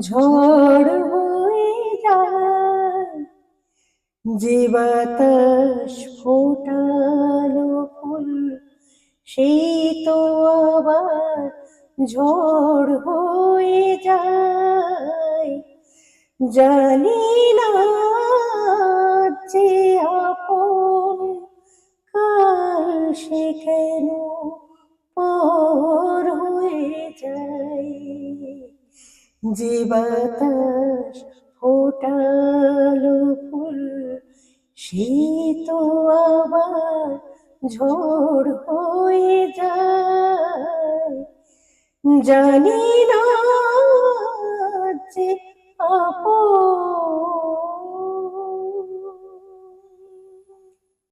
ঝড় হয়ে যায়। যে বাতাস ফোটালো ফুল সেই তো আবার ঝড় হয়ে যায়। জানি না যে আপন কাল সে কেন পর হয়ে যায়। যে বাতাস ফোটালো ফুল সে তো আবার ঝড় হয়ে যায়। জানি না